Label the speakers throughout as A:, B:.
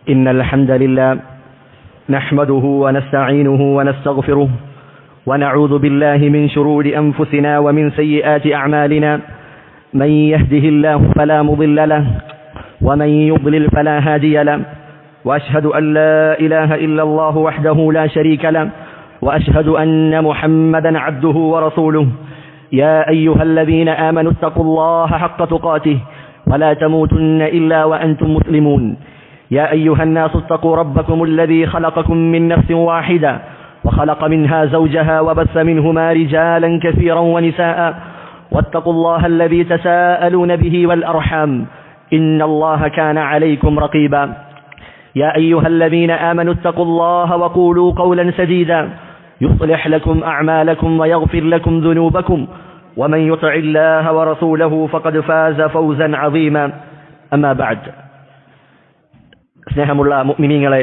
A: إن الحمد لله نحمده ونستعينه ونستغفره ونعوذ بالله من شرور أنفسنا ومن سيئات أعمالنا. من يهده الله فلا مضل له ومن يضلل فلا هادي له، وأشهد أن لا إله إلا الله وحده لا شريك له، وأشهد أن محمدا عبده ورسوله. يا أيها الذين آمنوا اتقوا الله حق تقاته ولا تموتن إلا وأنتم مسلمون. يا أيها الناس اتقوا ربكم الذي خلقكم من نفس واحدة وخلق منها زوجها وبث منهما رجالا كثيرا ونساء، واتقوا الله الذي تساءلون به والأرحام إن الله كان عليكم رقيبا. يا أيها الذين آمنوا اتقوا الله وقولوا قولا سديدا يصلح لكم أعمالكم ويغفر لكم ذنوبكم، ومن يطع الله ورسوله فقد فاز فوزا عظيما. أما بعد. സ്നേഹമുള്ള മുഅ്മിനീങ്ങളെ,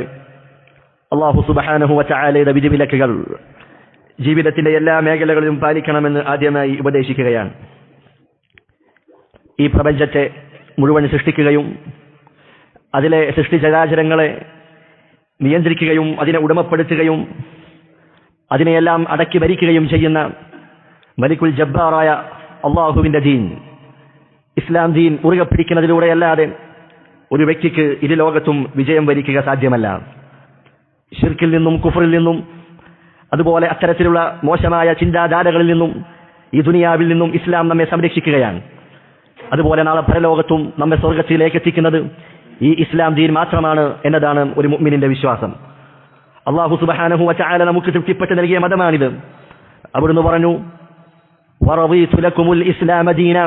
A: അല്ലാഹു സുബ്ഹാനഹു വതആലയുടെ വിധിവിലക്കുകൾ ജീവിതത്തിന്റെ എല്ലാ മേഖലകളിലും പാലിക്കണമെന്ന് ആദ്യമായി ഉപദേശിക്കുകയാണ്. ഈ പ്രപഞ്ചത്തെ മുഴുവൻ സൃഷ്ടിക്കുകയും അതിലെ സൃഷ്ടിചരാചരങ്ങളെ നിയന്ത്രിക്കുകയും അതിനെ ഉടമപ്പെടുത്തുകയും അതിനെയെല്ലാം അടക്കി ഭരിക്കുകയും ചെയ്യുന്ന മലിക്കുൽ ജബ്ബാറായ അല്ലാഹുവിന്റെ ദീൻ, ഇസ്ലാം ദീൻ മുറുകെ പിടിക്കുന്നതിലൂടെയല്ലാതെ ഒരു വ്യക്തിക്ക് ഇരു ലോകത്തും വിജയം വരിക്കുക സാധ്യമല്ല. ശിർക്കിൽ നിന്നും കുഫറിൽ നിന്നും അതുപോലെ അത്തരത്തിലുള്ള മോശമായ ചിന്താധാരകളിൽ നിന്നും ഈ ദുനിയാവിൽ നിന്നും ഇസ്ലാം നമ്മെ സംരക്ഷിക്കുകയാണ്. അതുപോലെ നാളെ പരലോകത്തും നമ്മെ സ്വർഗത്തിലേക്ക് എത്തിക്കുന്നത് ഈ ഇസ്ലാം ദീൻ മാത്രമാണ് എന്നതാണ് ഒരു മുഅ്മിനിന്റെ വിശ്വാസം. അല്ലാഹു സുബ്ഹാനഹു വതആല നമുക്ക് തൃപ്തിപ്പെട്ട് നൽകിയ മതമാണിത്. അവിടുന്ന് പറഞ്ഞു, വറദീതു ലക്കുമുൽ ഇസ്ലാമ ദീന,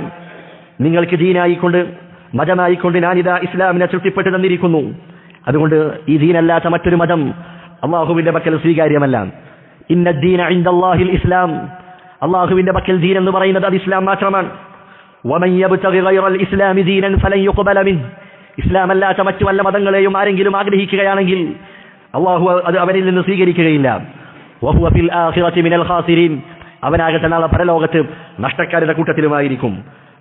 A: നിങ്ങൾക്ക് ദീനായിക്കൊണ്ട് മതമായിക്കൊണ്ട് ഞാനിതാ ഇസ്ലാമിനെ തൃപ്തിപ്പെട്ട് തന്നിരിക്കുന്നു. അതുകൊണ്ട് ഈ ദീനല്ലാത്ത മറ്റൊരു മതം അള്ളാഹുവിന്റെ പക്കൽ സ്വീകാര്യമല്ല. ഇന്ന ദീന ഇൻദല്ലാഹിൽ ഇസ്ലാം, അള്ളാഹുവിന്റെ പക്കൽ ദീൻ എന്ന് പറയുന്നത് അത് ഇസ്ലാം മാത്രമാണ്. വമൻ യബ്തഗി ഗൈറൽ ഇസ്ലാമി ദീനൻ ഫലൻ യുഖ്ബല മിൻ, ഇസ്ലാം അല്ലാത്ത മറ്റു വല്ല മതങ്ങളെയും ആരെങ്കിലും ആഗ്രഹിക്കുകയാണെങ്കിൽ അള്ളാഹു അത് അവനിൽ നിന്ന് സ്വീകരിക്കുകയില്ല. വഹുവ ഫിൽ ആഖിറതി മിനൽ ഖാസിരീൻ, അവനാകട്ടെ നാളെ പരലോകത്ത് നഷ്ടക്കാരുടെ കൂട്ടത്തിലുമായിരിക്കും.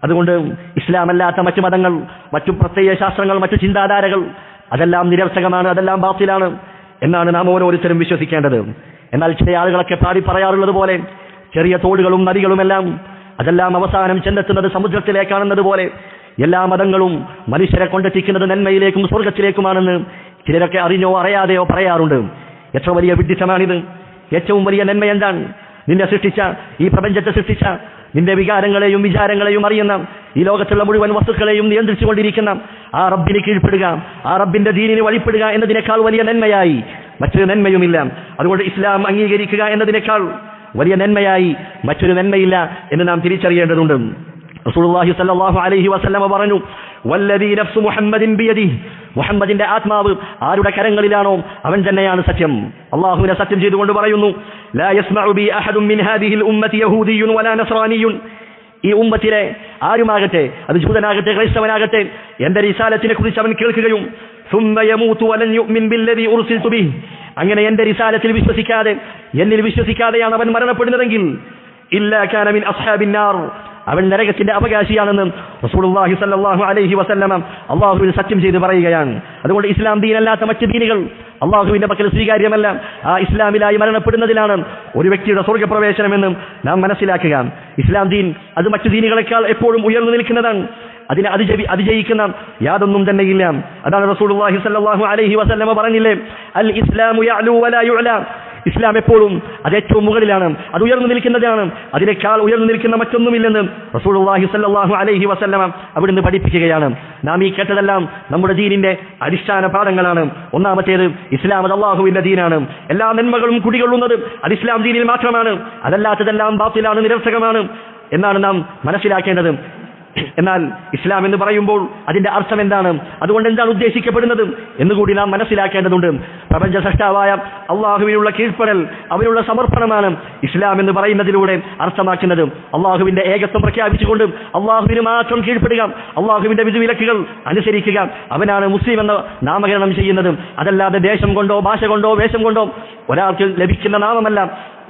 A: അതുകൊണ്ട് ഇസ്ലാം അല്ലാത്ത മറ്റു മതങ്ങൾ, മറ്റു പ്രത്യയ ശാസ്ത്രങ്ങൾ, മറ്റു ചിന്താധാരകൾ അതെല്ലാം നിരർത്ഥകമാണ്, അതെല്ലാം ബാത്തിലാണ് എന്നാണ് നാം ഓരോരുത്തരും വിശ്വസിക്കേണ്ടത്. എന്നാൽ ചില ആളുകളൊക്കെ പാടി പറയാറുള്ളത് പോലെ ചെറിയ തോടുകളും നദികളുമെല്ലാം അതെല്ലാം അവസാനം ചെന്നെത്തുന്നത് സമുദ്രത്തിലേക്കാണെന്നത് പോലെ എല്ലാ മതങ്ങളും മനുഷ്യരെ കൊണ്ടെത്തിക്കുന്നത് നന്മയിലേക്കും സ്വർഗത്തിലേക്കുമാണെന്ന് ചിലരൊക്കെ അറിഞ്ഞോ അറിയാതെയോ പറയാറുണ്ട്. എത്ര വലിയ വിഡ്ഢിത്തമാണിത്! ഏറ്റവും വലിയ നന്മ എന്താണ്? നിന്നെ സൃഷ്ടിച്ച, ഈ പ്രപഞ്ചത്തെ സൃഷ്ടിച്ച, നിന്റെ വികാരങ്ങളെയും വിചാരങ്ങളെയും അറിയുന്ന, ഈ ലോകത്തുള്ള മുഴുവൻ വസ്തുക്കളെയും നിയന്ത്രിച്ചുകൊണ്ടിരിക്കുന്ന ആ റബ്ബിന് കീഴ്പ്പെടുക, ആ റബ്ബിന്റെ ദീനിന് വഴിപ്പെടുക എന്നതിനേക്കാൾ വലിയ നന്മയായി മറ്റൊരു നന്മയുമില്ല. അതുകൊണ്ട് ഇസ്ലാം അംഗീകരിക്കുക എന്നതിനേക്കാൾ വലിയ നന്മയായി മറ്റൊരു നന്മയില്ല എന്ന് നാം തിരിച്ചറിയേണ്ടതുണ്ട്. റസൂലുള്ളാഹി സ്വല്ലല്ലാഹു അലൈഹി വസല്ലമ പറഞ്ഞു, വല്ലദീ നഫ്സു മുഹമ്മദിൻ ബിയദിഹി, മുഹമ്മദിന്റെ ആത്മാവ് ആരുടെ കരങ്ങളിലാണോ അവൻ തന്നെയാണ് സത്യം. അല്ലാഹുവിനെ സത്യം ചെയ്തുകൊണ്ട് പറയുന്നു, ലാ യസ്മഉ ബി അഹദുൻ മിൻ ഹാദിഹിൽ ഉമ്മത്തി യഹൂദിയ്യുൻ വലാ നസ്റാനിയ്യുൻ, ഈ ഉമ്മത്തിലെ ആരുമാകട്ടെ, അത് ജൂതനാകട്ടെ ക്രൈസ്തവനാകട്ടെ, എന്റെ റിസാലത്തിനെ കുറിച്ച് അവൻ കേൾക്കുകയും സുമ്മ യമൂതു വലൻ യുഅ്മിൻ ബില്ലദീ ഉർസിൽതു ബിഹി, അങ്ങനെ എന്റെ റിസാലത്തിൽ വിശ്വസിക്കാതെ, എന്നിൽ വിശ്വസിക്കാതെയാണ് അവൻ മരണപ്പെടുന്നതെങ്കിൽ ഇല്ലാ കാന മിൻ അസ്ഹാബിൻ നാർ, അവൻ നരകത്തിന്റെ അവകാശിയാണെന്ന് റസൂലുള്ളാഹി സ്വല്ലല്ലാഹു അലൈഹി വസല്ലമ അല്ലാഹുവിൽ സത്യം ചെയ്ത് പറയുകയാണ്. അതുകൊണ്ട് ഇസ്ലാം ദീനല്ലാത്ത മറ്റ് ദീനുകൾ അല്ലാഹുവിന്റെ പക്കൽ സ്വീകാര്യമല്ല. ആ ഇസ്ലാമിലായി മരണപ്പെടുന്നതിലാണ് ഒരു വ്യക്തിയുടെ സ്വർഗ്ഗപ്രവേശനമെന്ന് നാം മനസ്സിലാക്കുക. ഇസ്ലാം ദീൻ അത് മറ്റു ദീനുകളെക്കാൾ എപ്പോഴും ഉയർന്നു നിൽക്കുന്നതാണ്. അതിനെ അതിജയിക്കുന്ന യാതൊന്നും തന്നെയില്ല. അതാണ് റസൂലുള്ളാഹി സ്വല്ലല്ലാഹു അലൈഹി വസല്ലമ പറഞ്ഞില്ലേ, അൽ ഇസ്ലാമു യഅലു വലാ യുഅല, ഇസ്ലാം എപ്പോഴും അത് ഏറ്റവും മുകളിലാണ്, അത് ഉയർന്നു നിൽക്കുന്നതാണ്, അതിനേക്കാൾ ഉയർന്നു നിൽക്കുന്ന മറ്റൊന്നുമില്ലെന്ന് റസൂലുള്ളാഹി സ്വല്ലല്ലാഹു അലൈഹി വസല്ലമ അവിടുന്ന് പഠിപ്പിക്കുകയാണ്. നാം ഈ കേട്ടതെല്ലാം നമ്മുടെ ദീനിന്റെ അടിസ്ഥാന പാഠങ്ങളാണ്. ഒന്നാമത്തേത്, ഇസ്ലാം അത് അല്ലാഹുവിന്റെ ദീനാണ്. എല്ലാ നന്മകളും കുടികൊള്ളുന്നത് അത് ഇസ്ലാം ദീനിൽ മാത്രമാണ്. അതല്ലാത്തതെല്ലാം ബാത്തിലാണ്, നിരർത്ഥകമാണ് എന്നാണ് നാം മനസ്സിലാക്കേണ്ടത്. എന്നാൽ ഇസ്ലാം എന്ന് പറയുമ്പോൾ അതിന്റെ അർത്ഥം എന്താണ്, അതുകൊണ്ട് എന്താണ് ഉദ്ദേശിക്കപ്പെടുന്നത് എന്നുകൂടി നാം മനസ്സിലാക്കേണ്ടതുണ്ട്. പ്രപഞ്ച സൃഷ്ടാവായ അള്ളാഹുവിനുള്ള കീഴ്പ്പെടൽ, അവനുള്ള സമർപ്പണമാണ് ഇസ്ലാം എന്ന് പറയുന്നതിലൂടെ അർത്ഥമാക്കുന്നത്. അള്ളാഹുവിന്റെ ഏകത്വം പ്രഖ്യാപിച്ചുകൊണ്ട് അള്ളാഹുവിന് മാത്രം കീഴ്പ്പെടുക, അള്ളാഹുവിന്റെ വിധിവിലക്കുകൾ അനുസരിക്കുക, അവനാണ് മുസ്ലിം എന്ന് നാമകരണം ചെയ്യുന്നത്. അതല്ലാതെ ദേശം കൊണ്ടോ ഭാഷ കൊണ്ടോ വേഷം കൊണ്ടോ ഒരാൾക്ക് ലഭിക്കുന്ന നാമമല്ല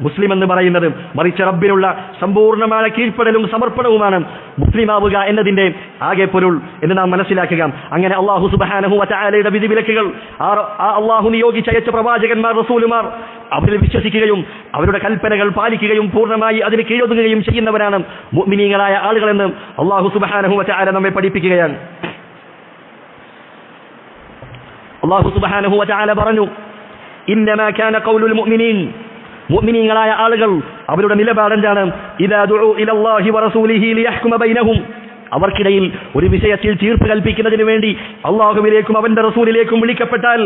A: മുസ്ലിം എന്ന് പറയുന്നത്. മറിച്ച് റബ്ബിനുള്ള സമ്പൂർണ്ണമായ കീഴ്പ്പെടലും സമർപ്പണവുമാണ് മുസ്ലിമാവുക എന്നതിന്റെ ആകെ പൊരുൾ എന്ന് നാം മനസ്സിലാക്കുക. അങ്ങനെ അല്ലാഹു സുബ്ഹാനഹു വ തആലയുടെ വിധിവിലക്കുകൾ, അല്ലാഹു നിയോഗിച്ച അയച്ച പ്രവാചകന്മാർ, റസൂലുമാർ, അവരിൽ വിശ്വസിക്കുകയും അവരുടെ കൽപ്പനകൾ പാലിക്കുകയും പൂർണ്ണമായി അതിന് കീഴൊതുങ്ങുകയും ചെയ്യുന്നവരാണ് മുഅ്മിനീങ്ങളായ ആളുകളെന്ന് അല്ലാഹു സുബ്ഹാനഹു വ തആല നമ്മെ പഠിപ്പിക്കുകയാണ്. അല്ലാഹു സുബ്ഹാനഹു വ തആല പറഞ്ഞു, ഇന്നമാ കാന ഖൗലുൽ മുഅ്മിനീൻ, മുഅ്മിനീങ്ങളായ ആളുകൾ അവരുടെ നിലപാടെന്താണ്? ഇദാ ദുഉ ഇലല്ലാഹി വറസൂലിഹി ലിയഹ്കുമ ബൈനഹും, അവർക്കിടയിൽ ഒരു വിഷയത്തിൽ തീർപ്പ് കൽപ്പിക്കുന്നതിന് വേണ്ടി അല്ലാഹുവിലേക്കും അവന്റെ റസൂലിലേക്കും വിളിക്കപ്പെട്ടാൽ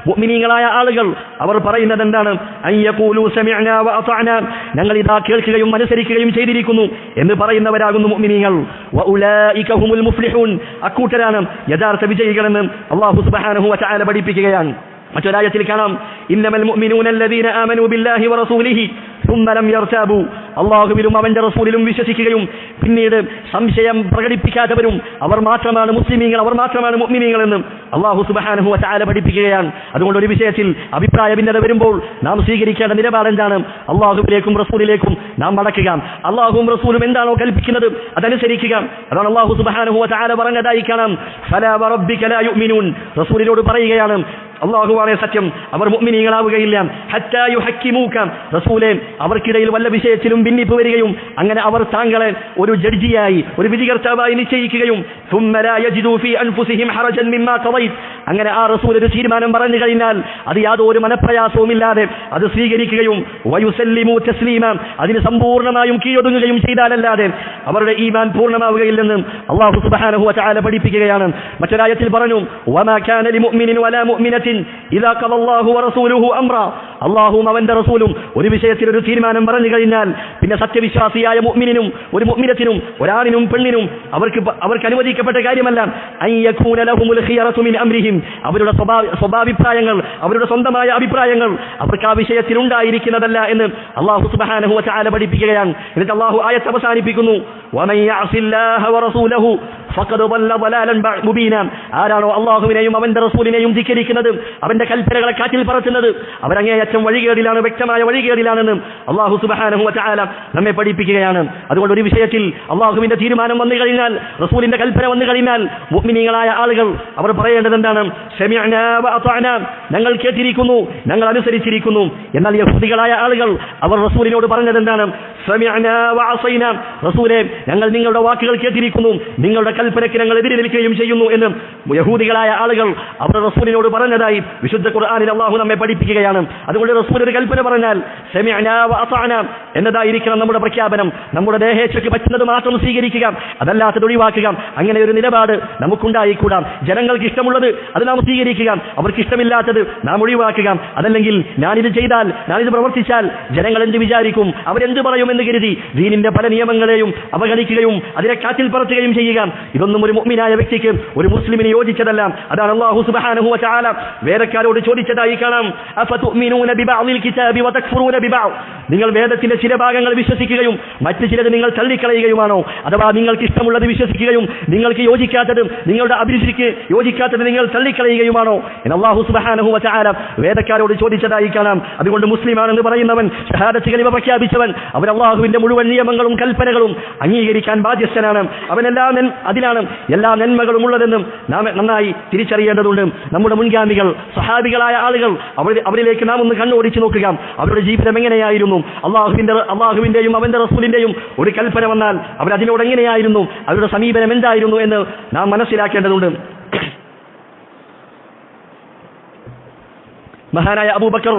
A: മുഅ്മിനീങ്ങളായ ആളുകൾ അവർ പറയുന്നത് എന്താണ്? അയ്യഖൂലു സമിഅനാ വഅതഅനാ, ഞങ്ങൾ ഇതാ കേൾക്കുകയും അനുസരിക്കുകയും ചെയ്തിരിക്കുന്നു എന്ന് പറയുന്നവരാകുന്നു മുഅ്മിനീങ്ങൾ. വഉലൈക ഹുമുൽ മുഫ്ലിഹൂൻ, അക്കൂട്ടരാണ് യഥാർത്ഥ വിജയികളെന്ന് അല്ലാഹു സുബ്ഹാനഹു വ തആല പഠിപ്പിക്കുകയാണ്. മറ്റൊരായത്തിൽ കാണാം, ഇന്നമൽ മുഅ്മിനൂന അല്ലദീന ആമനൂ ബില്ലാഹി വറസൂലിഹി ثم لم يرتابوا, അല്ലാഹുവിലും അവന്റെ റസൂലിലും വിശ്വസിക്കുകയും പിന്നീട് സംശയം പ്രകടിപ്പിക്കാത്തവരും അവർ മാത്രമാണ് മുസ്ലിമീങ്ങൾ, അവർ മാത്രമാണ് മുഅ്മിനീങ്ങൾ എന്ന് അല്ലാഹു സുബ്ഹാനഹു വ തആല പഠിപ്പിക്കുകയാണ്. അതുകൊണ്ട് ഒരു വിഷയത്തിൽ അഭിപ്രായ ഭിന്നത വരുമ്പോൾ നാം സ്വീകരിക്കേണ്ട നിലപാടെന്താണ്? അല്ലാഹുവിലേക്കും റസൂലിലേക്കും നാം മടക്കുക. അല്ലാഹുവും റസൂലും എന്താണോ കൽപ്പിക്കുന്നത് അതനുസരിക്കുക. അതാണ് അല്ലാഹു സുബ്ഹാനഹു വ തആല പറഞ്ഞതായി കാണാം, ഫലാ വറബ്ബിക ലാ യുഅ്മിനൂൻ, റസൂലിനോട് പറയുകയാണ്, അല്ലാഹുവാണ് സത്യം, അവർ മുഅ്മിനീങ്ങളാവുകയില്ല, ഹത്താ യുഹക്കിമൂക, റസൂലേ അവർക്കിടയിൽ വല്ല വിഷയത്തിലും ഭിന്നിപ്പ് വരികയും അങ്ങനെ അവർ താങ്കളെ ഒരു ജഡ്ജിയായി, ഒരു വിധികർത്താവായി നിശ്ചയിക്കുകയും ثم لا يجدوا في انفسهم حرجا مما قضيت, അങ്ങനെ ആ റസൂൽ ഒരു തീരുമാനം പറഞ്ഞു കഴിഞ്ഞാൽ അത് യാതൊരു മനപ്രയാസവുമില്ലാതെ അത് സ്വീകരിക്കുകയും വയുസല്ലിമു തസ്ലീമ, അതിന് സമ്പൂർണ്ണമായും കീഴൊതുങ്ങുകയും ചെയ്താലല്ലാതെ അവരുടെ ഈമാൻ പൂർണ്ണമാവുകയില്ലെന്ന് അല്ലാഹു സുബ്ഹാനഹു വ തആല പഠിപ്പിക്കുകയാണ്. മറ്റൊരായത്തിൽ പറഞ്ഞു, വമാ കാന ലിമുഅ്മിനിൻ വലാ മുഅ്മിനത്തിൻ ഇദാ ഖദ അല്ലാഹു വറസൂലുഹു അംറാ, അല്ലാഹുവും അവന്റെ റസൂലും ഒരു വിഷയത്തിൽ ഒരു തീരുമാനം പറഞ്ഞു കഴിഞ്ഞാൽ പിന്നെ സത്യവിശ്വാസിയായ മുഅ്മിനിനും ഒരു മുഅ്മിനത്തിനും ഒരാണിനും പെണ്ണിനും അവർക്ക് അനുവദിക്കപ്പെട്ട കാര്യമല്ല അയ്യകൂന ലഹുമുൽ ഖിയറതു മിൻ അംരിഹിം, അവരുടെ സ്വഭാവാഭിപ്രായങ്ങൾ, അവരുടെ സ്വന്തമായ അഭിപ്രായങ്ങൾ അവർക്ക് ആ വിഷയത്തിൽ ഉണ്ടായിരിക്കുന്നതല്ല എന്ന് അല്ലാഹു സുബ്ഹാനഹു വ തആല പഠിപ്പിക്കുകയാണ്. എന്നിട്ട് അല്ലാഹു ആയത്ത് അവസാനിപ്പിക്കുന്നു, വമൻ യഅസില്ലാഹ വറസൂലഹു ഫഖദ് ضل ضلالا മുബീന, ആരാണോ അല്ലാഹുവിനെയും അവന്റെ റസൂലിനെയും ധിക്കരിക്കുന്നത്, അവന്റെ കൽപ്പനകളെ കാറ്റിൽ പറത്തുന്നത്, അവരങ്ങേയറ്റം വഴികേടിലാണ്, വ്യക്തമായ വഴികേടിലാണെന്ന് അല്ലാഹു സുബ്ഹാനഹു വ തആല നമ്മെ പഠിപ്പിക്കുകയാണ്. അതുകൊണ്ട് ഒരു വിഷയത്തിൽ അല്ലാഹുവിന്റെ തീരുമാനം വന്നു കഴിഞ്ഞാൽ, റസൂലിന്റെ കൽപ്പന വന്നു കഴിഞ്ഞാൽ മുഅ്മിനീങ്ങളായ ആളുകൾ അവർ പറയേണ്ടത് എന്താണ്? സമിഅനാ വഅതഅനാ, ഞങ്ങൾ കേട്ടിരിക്കുന്നു, ഞങ്ങൾ അനുസരിച്ചിരിക്കുന്നു. എന്നാൽ യഹൂദികളായ ആളുകൾ അവർ റസൂലിനോട് പറഞ്ഞത് എന്താണ്? സമിഅനാ വഅസൈനാ, റസൂലേ ഞങ്ങൾ നിങ്ങളുടെ വാക്കുകൾ കേട്ടിരിക്കുന്നു, നിങ്ങളുടെ കൽപ്പനയ്ക്ക് ഞങ്ങൾ എതിരെ നിൽക്കുകയും ചെയ്യുന്നു എന്ന് യഹൂദികളായ ആളുകൾ അവർ റസൂലിനോട് പറഞ്ഞതായി വിശുദ്ധ ഖുർആനിൽ അല്ലാഹു നമ്മെ പഠിപ്പിക്കുകയാണ്. അതുകൊണ്ട് റസൂൽ ഒരു കൽപ്പന പറഞ്ഞാൽ സമിഅനാ വഅതഅനാ എന്നതായിരിക്കണം നമ്മുടെ പ്രഖ്യാപനം. നമ്മുടെ ദേഹേച്ഛയ്ക്ക് പറ്റുന്നത് മാത്രം സ്വീകരിക്കുക, അതല്ലാത്തത് ഒഴിവാക്കുക. അങ്ങനെ ഒരു നിലപാട് നമുക്കുണ്ടായിക്കൂടാ. ജനങ്ങൾക്ക് ഇഷ്ടമുള്ളത് അത് നാം സ്വീകരിക്കുക, അവർക്ക് ഇഷ്ടമില്ലാത്തത് നാം ഒഴിവാക്കുക. അതല്ലെങ്കിൽ ഞാനിത് ചെയ്താൽ, ഞാനിത് പ്രവർത്തിച്ചാൽ ജനങ്ങൾ എന്ത് വിചാരിക്കും, അവരെന്ത് പറയുമെന്ന് കരുതി ദീനിന്റെ പല നിയമങ്ങളെയും അവഗണിക്കുകയും അതിനെ കാറ്റിൽ പറത്തുകയും ചെയ്യുക. ഇതൊന്നും ഒരു മുഅ്മിനായ വ്യക്തിക്ക്, ഒരു മുസ്ലിമിന് യോജിച്ചതല്ല. അതാണ് അല്ലാഹു സുബ്ഹാനഹു വ തആല വേദക്കാരോട് ചോദിച്ചതായി കാണാം, അഫതുഅ്മിനൂന ബിബഅദിൽ കിതാബി വതക്ഫുറൂന ബിബഅദ്, നിങ്ങൾ വേദത്തിന്റെ ചില ഭാഗങ്ങൾ വിശ്വസിക്കുകയും മറ്റു ചിലത് നിങ്ങൾ തള്ളിക്കളയുകയുമാണോ? അഥവാ നിങ്ങൾക്ക് ഇഷ്ടമുള്ളത് വിശ്വസിക്കുകയും നിങ്ങൾക്ക് യോജിക്കാത്തത്, നിങ്ങളുടെ അഭിരുചിക്ക് യോജിക്കാത്തത് നിങ്ങൾ തള്ളിക്കളയുകയുമാണോ എന്ന് അല്ലാഹു സുബ്ഹാനഹു വ തആല വേദക്കാരോട് ചോദിച്ചതായി കാണാം. അതുകൊണ്ട് മുസ്ലിമാണെന്ന് പറയുന്നവൻ, ഷഹാദത്ത് കലിമ പ്രഖ്യാപിച്ചവൻ, അവൻ അല്ലാഹുവിന്റെ മുഴുവൻ നിയമങ്ങളും കൽപ്പനകളും അംഗീകരിക്കാൻ ബാധ്യസ്ഥനാണ്. അവനെല്ലാം അതിലാണ് എല്ലാ നന്മകളും ഉള്ളതെന്നും നാം നന്നായി തിരിച്ചറിയേണ്ടതുണ്ട്. നമ്മുടെ മുൻഗാമികൾ, സഹാബികളായ ആളുകൾ, അവരിലേക്ക് നാം ഒന്ന് കണ്ണോടിച്ചു നോക്കുക. അവരുടെ ജീവിതം എങ്ങനെയായിരുന്നു? അല്ലാഹുവിന്റെയും അവന്റെ റസൂലിന്റെയും ഒരു കൽപ്പന വന്നാൽ അവരതിനോട് എങ്ങനെയായിരുന്നു? അവരുടെ സമീപനം എന്തായിരുന്നു എന്ന് നാം മനസ്സിലാക്കേണ്ടതുണ്ട്. മഹാനായ അബൂബക്കർ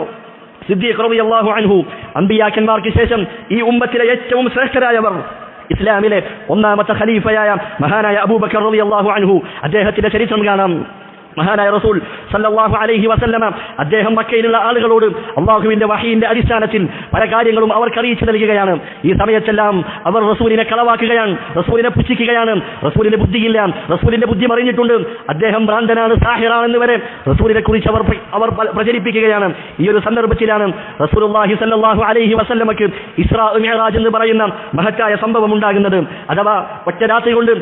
A: സിദ്ദീഖ് റളിയല്ലാഹു അൻഹു, അമ്പിയാക്കന്മാർക്ക് ശേഷം ഈ ഉമ്മത്തിലെ ഏറ്റവും ശ്രേഷ്ഠരായവർ, ഇസ്ലാമിലെ ഒന്നാമത്തെ ഖലീഫയായ മഹാനായ അബൂബക്കർ റളിയല്ലാഹു അൻഹു, അദ്ദേഹത്തിന്റെ ചരിത്രം കാണാം. മഹാനായ റസൂൽ സല്ലല്ലാഹു അലൈഹി വസല്ലമ അദ്ദേഹം മക്കയിലുള്ള ആളുകളോട് അല്ലാഹുവിന്റെ വഹയിന്റെ അടിസ്ഥാനത്തിൽ പല കാര്യങ്ങളും അവർക്ക് അറിയിച്ചു നൽകുകയാണ്. ഈ സമയത്തെല്ലാം അവർ റസൂലിനെ കളവാക്കുകയാണ്, റസൂലിനെ പുച്ഛിക്കുകയാണ്. റസൂലിന് ബുദ്ധിയില്ല, റസൂലിന്റെ ബുദ്ധി മറിഞ്ഞിട്ടുണ്ട്, അദ്ദേഹം ഭ്രാന്തനാണ്, സാഹിറാണെന്ന് വരെ റസൂലിനെ കുറിച്ച് അവർ പ്രചരിപ്പിക്കുകയാണ്. ഈ ഒരു സന്ദർഭത്തിലാണ് റസൂലുള്ളാഹി സല്ലല്ലാഹു അലൈഹി വസല്ലമക്ക് ഇസ്രാ മിഅ്റാജ് എന്ന് പറയുന്ന മഹത്തായ സംഭവം ഉണ്ടാകുന്നത്. അഥവാ ഒറ്റ രാത്രി കൊണ്ട്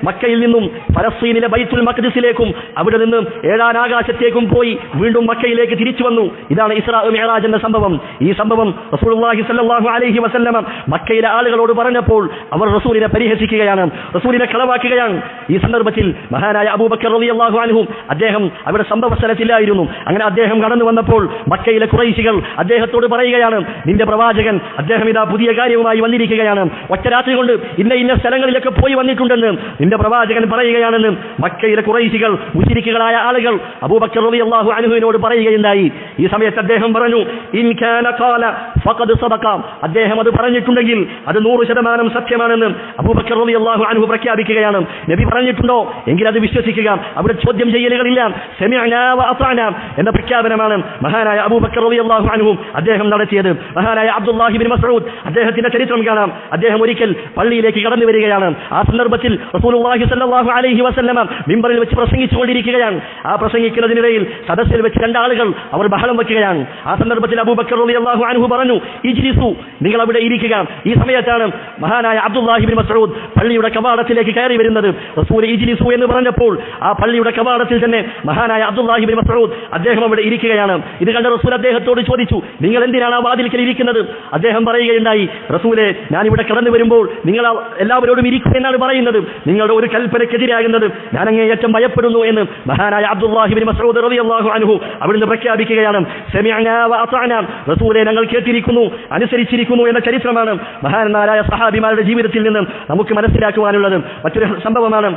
A: മക്കയിൽ നിന്നും ഫലസ്തീനിലെ ബൈത്തുൽ മഖ്ദിസിലേക്കും അവിടെ നിന്ന് 7 17 ആകാശത്തേക്കും പോയി വീണ്ടും മക്കയിലേക്ക് തിരിച്ചു വന്നു. ഇതാണ് ഇസ്രാ മിഅ്റാജ് എന്ന സംഭവം. ഈ സംഭവം റസൂലുള്ളാഹി സ്വല്ലല്ലാഹു അലൈഹി വസല്ലമ മക്കയിലെ ആളുകളോട് പറഞ്ഞപ്പോൾ അവർ റസൂലിനെ പരിഹസിക്കുകയാണ്, റസൂലിനെ കളവാക്കുകയാണ്. ഈ സന്ദർഭത്തിൽ മഹാനായ അബൂബക്കർ റളിയല്ലാഹു അൻഹു അദ്ദേഹം അവിടെ സംഭവ സ്ഥലത്തില്ലായിരുന്നു. അങ്ങനെ അദ്ദേഹം കടന്നു വന്നപ്പോൾ മക്കയിലെ ഖുറൈശികൾ അദ്ദേഹത്തോട് പറയുകയാണ്, നിന്റെ പ്രവാചകൻ അദ്ദേഹം ഇതാ പുതിയ കാര്യവുമായി വന്നിരിക്കുകയാണ്, ഒറ്റ രാത്രി കൊണ്ട് ഇന്ന സ്ഥലങ്ങളിലൊക്കെ പോയി വന്നിട്ടുണ്ടെന്ന് നിന്റെ പ്രവാചകൻ പറയുകയാണെന്ന് മക്കയിലെ ഖുറൈശികൾ മുശ്രിക്കുകളായ ആളുകൾ അബൂബക്കർ റളിയല്ലാഹു അൻഹുവിനോട് പറയുകയുണ്ടായി. ഈ സമയത്ത് അദ്ദേഹം പറഞ്ഞു, ഇൻ കാന ഖാല ഫഖദ് സദഖ, അദ്ദേഹം അത് പറഞ്ഞിട്ടുണ്ടെങ്കിൽ അത് 100% സത്യമാണെന്ന് അബൂബക്കർ റളിയല്ലാഹു അൻഹു പ്രഖ്യാപിക്കുകയാണ്. നബി പറഞ്ഞിട്ടുണ്ടോ എങ്കിൽ അത് വിശ്വസിക്കുക, അവിടെ ചോദ്യം ചെയ്യലുകളില്ല, സമിഅനാ വ അത്അനാ എന്ന പ്രഖ്യാപനമാണ് മഹാനായ അബൂബക്കർ റളിയല്ലാഹു അൻഹു അദ്ദേഹം നടത്തിയത്. മഹാനായ അബ്ദുല്ലാഹി ഇബ്നു മസ്ഊദ് അദ്ദേഹത്തിന്റെ ചരിത്രം കാണാം. അദ്ദേഹം ഒരിക്കൽ പള്ളിയിലേക്ക് കടന്നു വരികയാണ്. ആ സന്ദർഭത്തിൽ റസൂലുള്ളാഹി സ്വല്ലല്ലാഹു അലൈഹി വസല്ലമ മിമ്പറിൽ വെച്ച് പ്രസംഗിച്ചുകൊണ്ടിരിക്കുകയാണ്. ആ പ്രസംഗിക്കുന്നതിനിടയിൽ സദസ്സിൽ വെച്ച് രണ്ടാളുകൾ അവർ ബഹളം വെക്കുകയാണ്. ആ സന്ദർഭത്തിൽ അബൂബക്കർ റളിയല്ലാഹു അൻഹു പറഞ്ഞു, ഇജ്ലിസു, നിങ്ങൾ അവിടെ ഇരിക്കുക. ഈ സമയത്താണ് മഹാനായ അബ്ദുല്ലാഹി ഇബ്നു മസ്ഊദ് പള്ളിയുടെ കവാടത്തിലേക്ക് കയറി വരുന്നത്. റസൂൽ ഇജ്ലിസു എന്ന് പറഞ്ഞപ്പോൾ ആ പള്ളിയുടെ കവാടത്തിൽ തന്നെ മഹാനായ അബ്ദുല്ലാഹി ഇബ്നു മസ്ഊദ് അദ്ദേഹം അവിടെ ഇരിക്കുകയാണ്. ഇത് കണ്ട റസൂൽ അദ്ദേഹത്തോട് ചോദിച്ചു, നിങ്ങൾ എന്തിനാണ് ആ വാതിൽക്കൽ ഇരിക്കുന്നത്? അദ്ദേഹം പറയുകയുണ്ടായി, റസൂലെ, ഞാൻ ഇവിടെ കടന്നു വരുമ്പോൾ നിങ്ങൾ എല്ലാവരോടും ഇരിക്കും എന്നാണ് പറയുന്നത്, നിങ്ങളുടെ ഒരു കൽപ്പനക്കെതിരാകുന്നത് ഞാൻ അങ്ങേയറ്റം ഭയപ്പെടുന്നു എന്ന് മഹാനായ അബ്ദുല്ലാഹി ഇബ്നു മസ്ഊദ് റളിയല്ലാഹു അൻഹു അവിടുന്ന് പ്രഖ്യാപിക്കുകയാണ്. സമിഅനാ വ അത്അനാ, റസൂലെ, ഞങ്ങൾ കേട്ടിരിക്കുന്നു, അനുസരിച്ചിരിക്കുന്നു എന്ന ചരിത്രമാണ് മഹാന്മാരായ സഹാബിമാരുടെ ജീവിതത്തിൽ നിന്ന് നമുക്ക് മനസ്സിലാക്കുവാനുള്ളത്. മറ്റൊരു സംഭവമാണ്,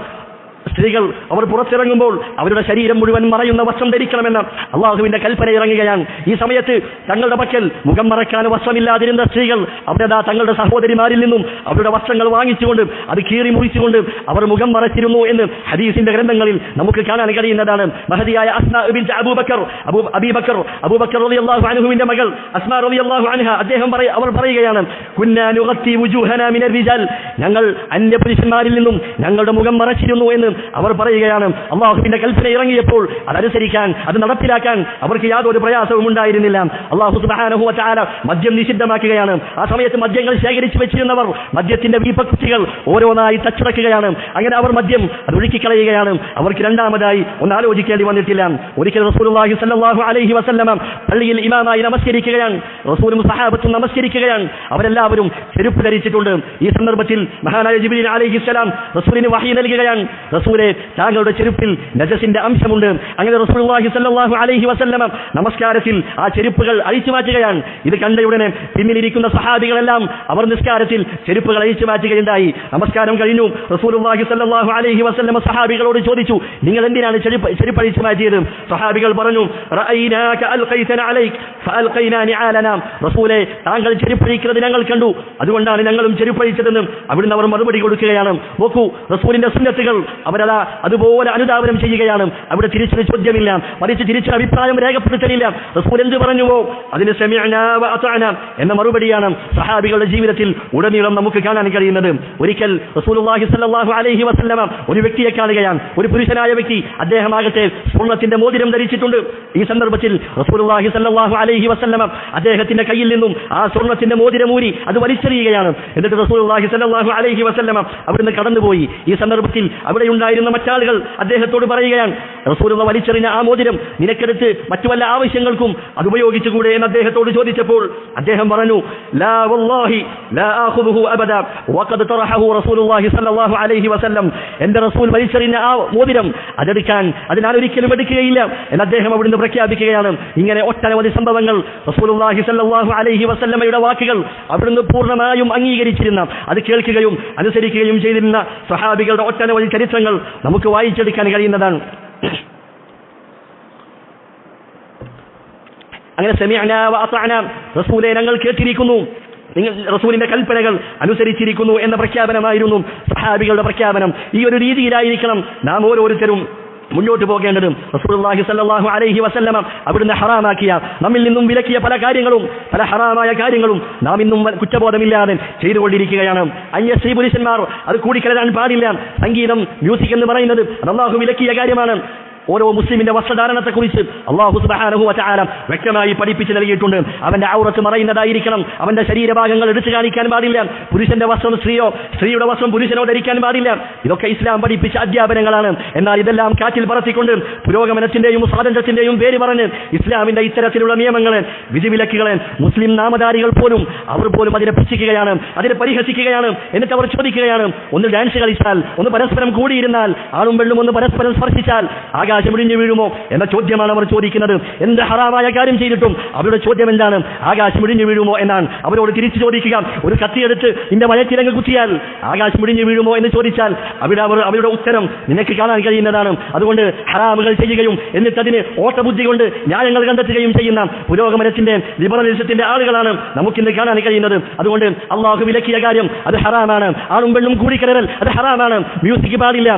A: സ്ത്രീകൾ അവർ പുറത്തിറങ്ങുമ്പോൾ അവരുടെ ശരീരം മുഴുവൻ മറയുന്ന വസ്ത്രം ധരിക്കണമെന്ന് അള്ളാഹുവിന്റെ കൽപ്പന ഇറങ്ങുകയാണ്. ഈ സമയത്ത് തങ്ങളുടെ പക്കൽ മുഖം മറക്കാൻ വസ്ത്രമില്ലാതിരുന്ന സ്ത്രീകൾ അവരതാ തങ്ങളുടെ സഹോദരിമാരിൽ നിന്നും അവരുടെ വസ്ത്രങ്ങൾ വാങ്ങിച്ചുകൊണ്ട് അത് കീറി മുറിച്ചുകൊണ്ട് അവർ മുഖം മറച്ചിരുന്നു എന്ന് ഹദീസിന്റെ ഗ്രന്ഥങ്ങളിൽ നമുക്ക് കാണാൻ കഴിയുന്നതാണ്. മഹദിയായ അസ്മാ ബിൻത് അബൂബക്കർ റളിയല്ലാഹു അൻഹുവിന്റെ മകൾ അസ്മാ റളിയല്ലാഹു അൻഹ അവർ പറയുകയാണ്, കുന്നാ നുഗത്തി വുജൂഹനാ മിനർ റിജാൽ, ഞങ്ങൾ അന്യ പുരുഷന്മാരിൽ നിന്നും ഞങ്ങളുടെ മുഖം മറച്ചിരുന്നു എന്ന് അവർ പറയുകയാണ്. അള്ളാഹുവിന്റെ കൽപ്പന ഇറങ്ങിയപ്പോൾ അതനുസരിക്കാൻ, അത് നടപ്പിലാക്കാൻ അവർക്ക് യാതൊരു പ്രയാസവും ഉണ്ടായിരുന്നില്ല. അള്ളാഹു സുബ്ഹാനഹു വ തആല മദ്യം നിഷിദ്ധമാക്കുകയാണ്. ആ സമയത്ത് മദ്യങ്ങൾ ശേഖരിച്ചു വെച്ചിരുന്നവർ മദ്യത്തിന്റെ വീപ്പക്കുറ്റികൾ ഓരോന്നായി തച്ചുടക്കുകയാണ്. അങ്ങനെ അവർ മദ്യം അത് ഒഴുക്കിക്കളയുകയാണ്. അവർക്ക് രണ്ടാമതായി ഒന്ന് ആലോചിക്കേണ്ടി വന്നിട്ടില്ല. ഒരിക്കൽ റസൂലുള്ളാഹി സ്വല്ലല്ലാഹു അലൈഹി വസല്ലമ പള്ളിയിൽ ഇമാമായി നമസ്കരിക്കുകയാണ്. റസൂലും സഹാബത്തും നമസ്കരിക്കുകയാണ്. അവരെല്ലാവരും ചെരുപ്പ് ധരിച്ചിട്ടുണ്ട്. ഈ സന്ദർഭത്തിൽ മഹാനായ ജിബ്രീൽ അലൈഹിസ്സലാം റസൂലിന് വഹി നൽകുകയാണ്, റസൂലേ, താങ്കളുടെ ചെരുപ്പിൽ നജസിന്റെ അംശമുണ്ട്. അങ്ങനെ റസൂലുള്ളാഹി സ്വല്ലല്ലാഹു അലൈഹി വസല്ലമ നമസ്കാരത്തിൽ ആ ചെരുപ്പുകൾ അഴിച്ചു മാറ്റുകയാണ്. ഇത് കണ്ടയുടനെ പിന്നിലിരിക്കുന്ന സഹാബികളെല്ലാം അവർ നിസ്കാരത്തിൽ ചെരുപ്പുകൾ അഴിച്ചു മാറ്റുകയുണ്ടായി. നമസ്കാരം കഴിഞ്ഞു. റസൂലുള്ളാഹി സ്വല്ലല്ലാഹു അലൈഹി വസല്ലമ സഹാബികളോട് ചോദിച്ചു, നിങ്ങൾ എന്തിനാണ് ചെരുപ്പ് അഴിച്ചു മാറ്റിയത്? സഹാബികൾ പറഞ്ഞു, റഅയ്നാക അൽഖൈതന അലൈക് ഫഅൽഖൈനാ നിആലനാ, റസൂലേ, താങ്കൾ ചെരുപ്പഴിക്കുന്നത് ഞങ്ങൾ കണ്ടു, അതുകൊണ്ടാണ് ഞങ്ങളും ചെരുപ്പഴിച്ചതെന്ന് അവിടുന്ന് അവർ മറുപടി കൊടുക്കുകയാണ്. നോക്കൂ, റസൂലിന്റെ സുന്നത്തുകൾ അവരതാ അതുപോലെ അനുധാവനം ചെയ്യുകയാണ്. അവിടെ തിരിച്ചൊരു ചോദ്യമില്ല, മറിച്ച് തിരിച്ചൊരു അഭിപ്രായം രേഖപ്പെടുത്തലില്ല. റസൂൽ എന്ത് പറഞ്ഞുവോ അതിന് സമിഅനാ വ അത്അനാ എന്ന മറുപടിയാണ് സഹാബികളുടെ ജീവിതത്തിൽ ഉടനീളം നമുക്ക് കാണാൻ കഴിയുന്നത്. ഒരിക്കൽ റസൂലുള്ളാഹി സ്വല്ലല്ലാഹു അലൈഹി വസല്ലമ ഒരു വ്യക്തിയെ കാണുകയാണ്, ഒരു പുരുഷനായ വ്യക്തി. അദ്ദേഹമാകട്ടെ സ്വർണ്ണത്തിന്റെ മോതിരം ധരിച്ചിട്ടുണ്ട്. ഈ സന്ദർഭത്തിൽ റസൂലുള്ളാഹി സ്വല്ലല്ലാഹു അലൈഹി വസല്ലമ അദ്ദേഹത്തിന്റെ കയ്യിൽ നിന്നും ആ സ്വർണ്ണത്തിന്റെ മോതിരം ഊരി അത് വലിച്ചെറിയുകയാണ്. എന്നിട്ട് റസൂലുള്ളാഹി സ്വല്ലല്ലാഹു അലൈഹി വസല്ലമ അവിടുന്ന് കടന്നുപോയി. ഈ സന്ദർഭത്തിൽ അവിടെ ഉണ്ടായിരുന്ന മറ്റാളുകൾ അദ്ദേഹത്തോട് പറയുകയാണ്, റസൂലുള്ള വലിച്ചെറിഞ്ഞ ആ മോതിരം നിനക്കെടുത്ത് മറ്റു വല്ല ആവശ്യങ്ങൾക്കും അത് ഉപയോഗിച്ചുകൂടെ എന്ന് അദ്ദേഹത്തോട് ചോദിച്ചപ്പോൾ അദ്ദേഹം പറഞ്ഞു, ലാ വല്ലാഹി ലാ ആഖുദുഹു അബദാ വഖദ് തറഹഹു റസൂലുള്ളാഹി സ്വല്ലല്ലാഹു അലൈഹി വസല്ലം, എന്റെ റസൂൽ വലിച്ചെറിഞ്ഞ ആ മോതിരം അതെടുക്കാൻ അത് ഞാൻ ഒരിക്കലും എടുക്കുകയില്ല എന്ന് അദ്ദേഹം അവിടുന്ന് പ്രഖ്യാപിക്കുകയാണ്. ഇങ്ങനെ ഒട്ടനവധി സംഭവങ്ങൾ റസൂലുള്ളാഹി സ്വല്ലല്ലാഹു അലൈഹി വസല്ലമയുടെ വാക്കുകൾ അവിടുന്ന് പൂർണ്ണമായും അംഗീകരിച്ചിരുന്ന, അത് കേൾക്കുകയും അനുസരിക്കുകയും ചെയ്തിരുന്ന സഹാബികളുടെ ഒട്ടനവധി ചരിത്രങ്ങൾ നമുക്ക് വായിച്ചെടുക്കാൻ കഴിയുന്നതാണ്. അങ്ങനെ സമിഅനാ വ അത്അനാ, റസൂലേ, ഞങ്ങൾ കേട്ടിരിക്കുന്നു, നിങ്ങൾ റസൂലിന്റെ കൽപ്പനകൾ അനുസരിച്ചിരിക്കുന്നു എന്ന പ്രഖ്യാപനമായിരുന്നു സഹാബികളുടെ പ്രഖ്യാപനം. ഈ ഒരു രീതിയിലായിരിക്കണം നാം ഓരോരുത്തരും മുന്നോട്ട് പോകേണ്ടതും. റസൂലുള്ളാഹി സ്വല്ലല്ലാഹു അലൈഹി വസല്ലമ അവിടുന്ന് ഹറാമാക്കിയ, നമ്മിൽ നിന്നും വിലക്കിയ പല കാര്യങ്ങളും, പല ഹറാമായ കാര്യങ്ങളും നാം ഇന്നും കുറ്റബോധമില്ലാതെ ചെയ്തുകൊണ്ടിരിക്കുകയാണ്. അന്യ സ്ത്രീ പുരുഷന്മാർ അത് കൂടിക്കലരാൻ പാടില്ല. സംഗീതം, മ്യൂസിക് എന്ന് പറയുന്നത് അല്ലാഹു വിലക്കിയ കാര്യമാണ്. ഓരോ മുസ്ലിമിന്റെ വസ്ത്രധാരണത്തെക്കുറിച്ച് അല്ലാഹു സുബ്ഹാനഹു വ തആല വ്യക്തമായി പഠിപ്പിച്ചു നൽകിയിട്ടുണ്ട്. അവന്റെ ഔറത്ത് മറയുന്നതായിരിക്കണം, അവന്റെ ശരീരഭാഗങ്ങൾ എടുത്തു കാണിക്കാൻ പാടില്ല. പുരുഷന്റെ വസ്ത്രം സ്ത്രീയോ, സ്ത്രീയുടെ വസ്ത്രം പുരുഷനോ ധരിക്കാൻ പാടില്ല. ഇതൊക്കെ ഇസ്ലാം പഠിപ്പിച്ച അധ്യാപനങ്ങളാണ്. എന്നാൽ ഇതെല്ലാം കാറ്റിൽ പറത്തിക്കൊണ്ട് പുരോഗമനത്തിന്റെയും സ്വാതന്ത്ര്യത്തിന്റെയും പേര് പറഞ്ഞ് ഇസ്ലാമിന്റെ ഇത്തരത്തിലുള്ള നിയമങ്ങളെ, വിധിവിലക്കുകളെ മുസ്ലിം നാമധാരികൾ പോലും അവർ പോലും അതിനെ പുച്ഛിക്കുകയാണ്, അതിനെ പരിഹസിക്കുകയാണ്. എന്നിട്ട് അവർ ചോദിക്കുകയാണ്, ഒന്ന് ഡാൻസ് കളിച്ചാൽ, ഒന്ന് പരസ്പരം കൂടിയിരുന്നാൽ, ആണും പെണ്ണും ഒന്ന് പരസ്പരം സ്പർശിച്ചാൽ ആകാശം ഇടിഞ്ഞു വീഴുമോ എന്ന ചോദ്യമാണ് അവർ ചോദിക്കുന്നത്. എന്ത് ഹറാമായ കാര്യം ചെയ്തിട്ടും അവരുടെ ചോദ്യം എന്താണ്? ആകാശം ഇടിഞ്ഞു വീഴുമോ എന്നാണ്. അവരോട് തിരിച്ചു ചോദിക്കുക, ഒരു കത്തിയെടുത്ത് നിന്റെ വയറ്റിലങ്ങ് കുത്തിയാൽ ആകാശം ഇടിഞ്ഞു വീഴുമോ എന്ന് ചോദിച്ചാൽ അവരുടെ ഉത്തരം നിനക്ക് കാണാൻ കഴിയുന്നതാണ്. അതുകൊണ്ട് ഹറാമുകൾ ചെയ്യുകയും എന്നിട്ട് അതിന് ഓട്ടബുദ്ധി കൊണ്ട് ന്യായങ്ങൾ കണ്ടെത്തുകയും ചെയ്യുന്ന പുരോഗമനത്തിന്റെ ലിബറലിസത്തിന്റെ ആളുകളാണ് നമുക്കിന്ന് കാണാൻ കഴിയുന്നത്. അതുകൊണ്ട് അള്ളാഹു വിലക്കിയ കാര്യം അത് ഹറാമാണ്. ആണും പെണ്ണും കൂടിക്കലരൽ അത് ഹറാമാണ്. മ്യൂസിക് പാടില്ല.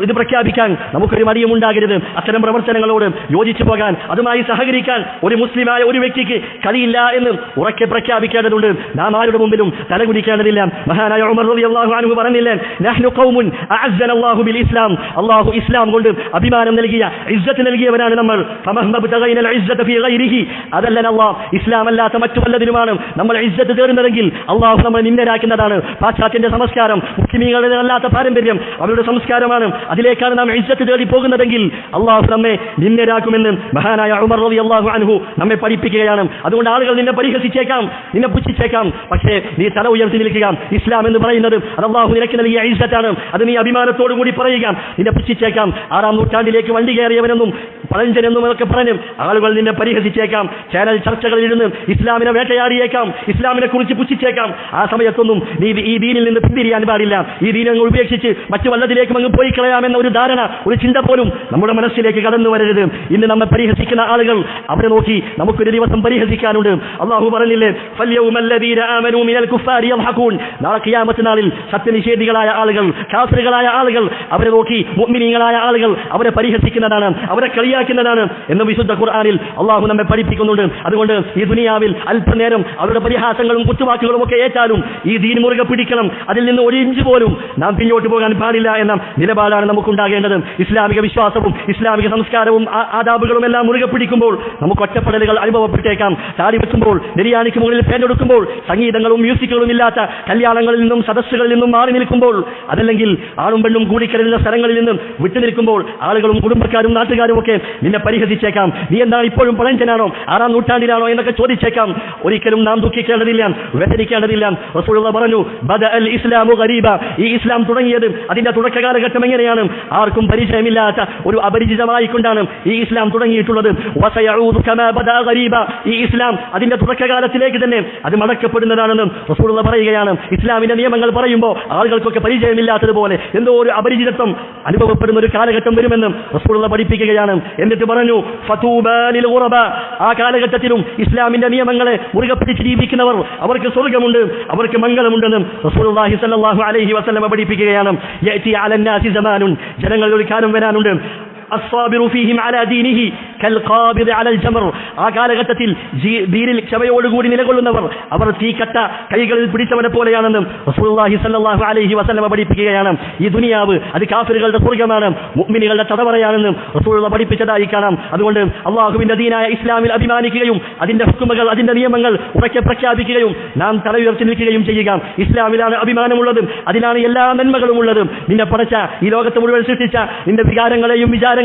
A: ഇത് പ്രഖ്യാപിക്കാൻ നമുക്കൊരു മടിയും ഉണ്ടാകരുത്. അത്തരം പ്രവർത്തനങ്ങളോട് യോജിച്ചു പോകാൻ, അതുമായി സഹകരിക്കാൻ ഒരു മുസ്ലിമായ ഒരു വ്യക്തിക്ക് കഴിയില്ല എന്ന് ഉറക്കെ പ്രഖ്യാപിക്കേണ്ടതുണ്ട്. നാം ആരുടെ മുമ്പിലും തലകുടിക്കേണ്ടതില്ല. മഹാനായ ഉമർ റളിയല്ലാഹു അൻഹു പറഞ്ഞില്ലേ, നഹ്നു ഖൗമുൻ അഅസ്സന അല്ലാഹു ബിൽ ഇസ്ലാം, അല്ലാഹു ഇസ്ലാം കൊണ്ട് അഭിമാനം നൽകിയ, ഇസ്സത്ത് നൽകിയവരാണ് നമ്മൾ. ഫമഹ്ബതഗൈനൽ ഇസ്സത ഫീ ഗൈരിഹി, അതല്ലന അല്ലാഹ് ഇസ്ലാം അല്ലാത്ത മറ്റു വല്ലതിനുമാണ് നമ്മൾ ഇസ്സത്ത് തേടുന്നതെങ്കിൽ അല്ലാഹു നമ്മളെ നിന്ദരാക്കുന്നതാണ്. പാശ്ചാത്യന്റെ സംസ്കാരം, മുസ്ലിമീങ്ങളുടെ അല്ലാത്ത പാരമ്പര്യം അവരുടെ സംസ്കാരമാണ്. അതിലേക്കാണ് നാം ഇസ്സത്ത് തേടി പോകുന്നതെങ്കിൽ അല്ലാഹു നമ്മെ നിന്ദരാക്കുമെന്ന് മഹാനായ ഉമർ റളിയല്ലാഹു അൻഹു നമ്മെ പഠിപ്പിക്കുകയാണ്. അതുകൊണ്ട് ആളുകൾ നിന്നെ പരിഹസിച്ചേക്കാം, നിന്നെ പുച്ഛിച്ചേക്കാം, പക്ഷേ നീ തല ഉയർത്തി നിൽക്കുക. ഇസ്ലാം എന്ന് പറയുന്നത് അത് അല്ലാഹു നിനക്ക് നൽകിയ ഇസ്സത്താണ്. അത് നീ അഭിമാനത്തോടു കൂടി പറയുക. നിന്നെ പുച്ഛിച്ചേക്കാം. 6-ാം നൂറ്റാണ്ടിലേക്ക് വണ്ടി കയറിയവനെന്നും പഴഞ്ചനെന്നും ഒക്കെ പറഞ്ഞ് ആളുകൾ നിന്നെ പരിഹസിച്ചേക്കാം. ചാനൽ ചർച്ചകളിൽ ഇരുന്ന് ഇസ്ലാമിനെ വേട്ടയാടിയേക്കാം, ഇസ്ലാമിനെ കുറിച്ച് പുച്ഛിച്ചേക്കാം. ആ സമയത്തൊന്നും നീ ഈ ദീനിൽ നിന്ന് പിന്തിരിയാൻ പാടില്ല. ഈ ദീനങ്ങൾ ഉപേക്ഷിച്ച് മറ്റു വല്ലതിലേക്കും അങ്ങ് പോയി കളയാമെന്ന ഒരു ധാരണ, ഒരു ചിന്ത പോലും നമ്മുടെ മനസ്സിലേക്ക് കടന്നു വരരുത്. ഇന്ന് നമ്മെ പരിഹസിക്കുന്ന ആളുകൾ, അവരെ നോക്കി നമുക്കൊരു ദിവസം പരിഹസിക്കാനുണ്ട്. അല്ലാഹു പറഞ്ഞില്ലേ, ഫൽയൗമല്ലദീന ആമനൂ മിനൽ കുഫാരി യദ്ഹഖൂൻ, നാളെ ഖിയാമത്ത് നാളിൽ സത്യനിഷേധികളായ ആളുകൾ, കാഫിറുകളായ ആളുകൾ അവരെ നോക്കി മുഅ്മിനീങ്ങളായ ആളുകൾ അവരെ പരിഹസിക്കുന്നതാണ്, അവരെ കളിയാക്കുന്നതാണ് എന്ന് വിശുദ്ധ ഖുർആനിൽ അല്ലാഹു നമ്മെ പഠിപ്പിക്കുന്നുണ്ട്. അതുകൊണ്ട് ഈ ദുനിയാവിൽ അല്പനേരം അവരുടെ പരിഹാസങ്ങളും കുത്തുവാക്കുകളും ഒക്കെ ഏറ്റാലും ഈ ദീൻ മുറുകെ പിടിക്കണം. അതിൽ നിന്ന് ഒരു ഇഞ്ച് പോലും നാം പിന്നോട്ട് പോകാൻ പാടില്ല എന്ന നിലപാടാണ് നമുക്കുണ്ടാകേണ്ടത്. ഇസ്ലാമിക വിശ്വാസവും ഇസ്ലാമിക സംസ്കാരവും ആദാബുകളും എല്ലാം മുറുകെ പിടിക്കുമ്പോൾ നമുക്ക് ഒറ്റപ്പെടലുകൾ അനുഭവപ്പെട്ടേക്കാം. താടി വെക്കുമ്പോൾ, നെരിയാണിക്ക് മുകളിൽ പേരെടുക്കുമ്പോൾ, സംഗീതങ്ങളും മ്യൂസിക്കുകളും ഇല്ലാത്ത കല്യാണങ്ങളിൽ നിന്നും സദസ്സുകളിൽ നിന്നും മാറി നിൽക്കുമ്പോൾ, അതല്ലെങ്കിൽ ആണും പെണ്ണും കൂടിക്കരുന്ന സ്ഥലങ്ങളിൽ നിന്നും വിട്ടുനിൽക്കുമ്പോൾ ആളുകളും കുടുംബക്കാരും നാട്ടുകാരും ഒക്കെ നിന്നെ പരിഹസിച്ചേക്കാം. നീ എന്താണ് ഇപ്പോഴും പഴഞ്ചനാണോ, 6-ാം നൂറ്റാണ്ടിലാണോ എന്നൊക്കെ ചോദിച്ചേക്കാം. ഒരിക്കലും നാം ദുഃഖിക്കേണ്ടതില്ല, വ്യതിരിക്കേണ്ടതില്ല. റസൂലുള്ളാഹി പറഞ്ഞു, ബദഅൽ ഇസ്ലാമു ഗരീബ, ഈ ഇസ്ലാം തുടങ്ങിയത് അതിന്റെ തുടക്ക കാലഘട്ടം എങ്ങനെയാണ്? ആർക്കും പരിചയമില്ലാത്ത ഒരു അപരിചിതമായി കൊണ്ടാണ് ഈ ഇസ്ലാം തുടങ്ങിയിട്ടുള്ളത്. വസയഊദു കമാ ബദഅ ഗരീബ, ഈ ഇസ്ലാം അതിന്റെ തുടക്കകാലത്തിലേക്ക് തന്നെ അത് മടക്കപ്പെടുന്നതാണെന്ന് റസൂലുള്ളാഹി പറയുകയാണ്. ഇസ്ലാമിന്റെ നിയമങ്ങൾ പറയുമ്പോൾ ആളുകൾക്കൊക്കെ പരിചയമില്ലാത്തതുപോലെ എന്തോ ഒരു അപരിചിതത്വം അനുഭവപ്പെടുന്ന ഒരു കാലഘട്ടം വരുമെന്ന് റസൂലുള്ളാഹി പഠിപ്പിക്കുകയാണ്. എന്നിട്ട് പറഞ്ഞു, ഫതൂബാ ലിൽ ഗുറബ, ആ കാലഘട്ടത്തിലും ഇസ്ലാമിന്റെ നിയമങ്ങളെ മുറുകെ പിടിച്ച് ജീവിക്കുന്നവർ അവർക്ക് സ്വർഗ്ഗമുണ്ട്, അവർക്ക് മംഗളമുണ്ടെന്ന് റസൂലുള്ളാഹി സ്വല്ലല്ലാഹു അലൈഹി വസല്ലം പഠിപ്പിക്കുകയാണ്. യഅതി അലന്നാസി സമാനുൻ, ജനങ്ങളിൽ ഒരു കാലം വരാനുണ്ട്, الصابر فيهم على دينه كالقابض على الجمر, ആ കാലഘട്ടത്തിൽ ദീനിൽ ക്ഷമയോടുകൂടി നിലകൊള്ളുന്നവർ അവർ തീക്കട്ട കൈകളിൽ പിടിച്ചവനെ പോലെയാണെന്ന് റസൂലുള്ളാഹി സ്വല്ലല്ലാഹു അലൈഹി വസല്ലം പഠിപ്പിക്കുകയാണ്. ഈ ദുനിയാവ് അത് കാഫിറുകളുടെ സ്വർഗ്ഗമാണ്, മുഅ്മിനുകളുടെ തടവറയാണെന്ന് റസൂലുള്ളാഹി പഠിപ്പിച്ചതായി കാണാം. അതുകൊണ്ട് അല്ലാഹുവിന്റെ ദീനായ ഇസ്ലാമിൽ അഭിമാനിക്കുകയും അതിന്റെ ഹുക്മുകൾ, അതിന്റെ നിയമങ്ങൾ ഉറക്കെ പ്രഖ്യാപിക്കുകയും നാം തല ഉയർത്തി നിൽക്കുകയും ചെയ്യുക. ഇസ്ലാമിലാണ് അഭിമാനമുള്ളത്, അതിലാണ് എല്ലാ നന്മകളും ഉള്ളത്. നിന്നെ പടച്ച, ഈ ലോകത്ത് മുഴുവൻ സൃഷ്ടിച്ച, നിന്റെ വികാരങ്ങളെയും വിചാരങ്ങളെയും